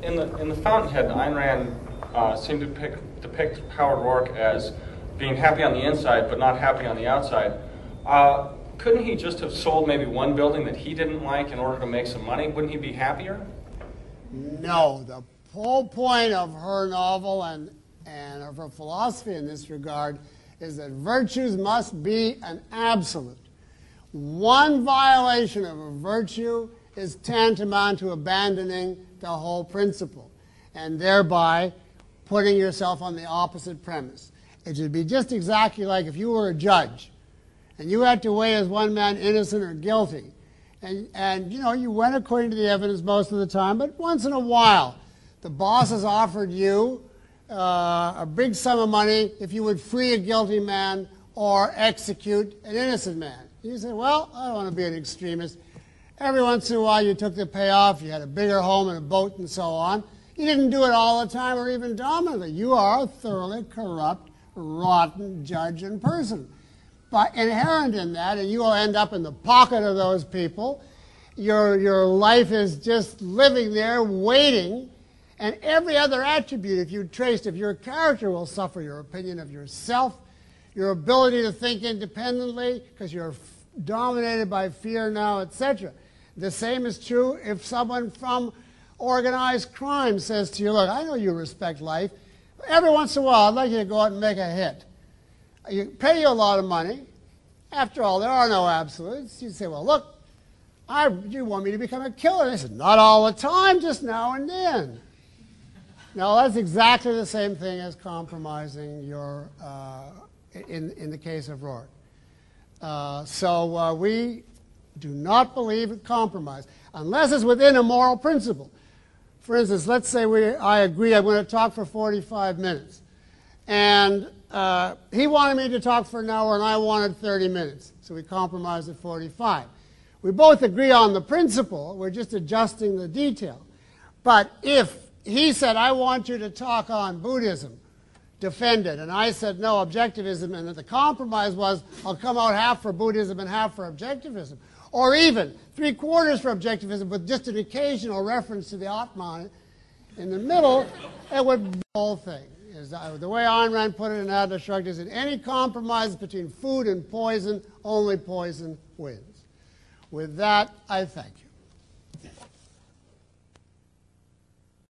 in the Fountainhead, Ayn Rand seemed to depict Howard Rourke as being happy on the inside but not happy on the outside. Couldn't he just have sold maybe one building that he didn't like in order to make some money? Wouldn't he be happier? No. The whole point of her novel and of her philosophy in this regard is that virtues must be an absolute. One violation of a virtue is tantamount to abandoning the whole principle, and thereby putting yourself on the opposite premise. It should be just exactly like if you were a judge, and you had to weigh as one man innocent or guilty. And you know, you went according to the evidence most of the time, but once in a while, the boss has offered you a big sum of money if you would free a guilty man or execute an innocent man. You say, well, I don't want to be an extremist. Every once in a while you took the payoff, you had a bigger home and a boat and so on. You didn't do it all the time or even dominantly. You are a thoroughly corrupt, rotten judge and person. But inherent in that, and you will end up in the pocket of those people. Your life is just living there, waiting, and every other attribute, if you traced, of your character will suffer. Your opinion of yourself, your ability to think independently, because you're dominated by fear now, etc. The same is true if someone from organized crime says to you, look, I know you respect life. Every once in a while, I'd like you to go out and make a hit. You pay you a lot of money. After all, there are no absolutes. You say, well, look, you want me to become a killer. And they said, not all the time, just now and then. Now, that's exactly the same thing as compromising your, in the case of Rourke. So we do not believe in compromise, unless it's within a moral principle. For instance, let's say I agree I'm going to talk for 45 minutes. And he wanted me to talk for an hour, and I wanted 30 minutes. So we compromised at 45. We both agree on the principle. We're just adjusting the detail. But if he said, I want you to talk on Buddhism, defend it, and I said, no, objectivism, and the compromise was, I'll come out half for Buddhism and half for objectivism. Or even 3/4 for objectivism with just an occasional reference to the Atman in the middle, it would be the whole thing. The way Ayn Rand put it in Atlas Shrugged is, in any compromise between food and poison, only poison wins. With that, I thank you.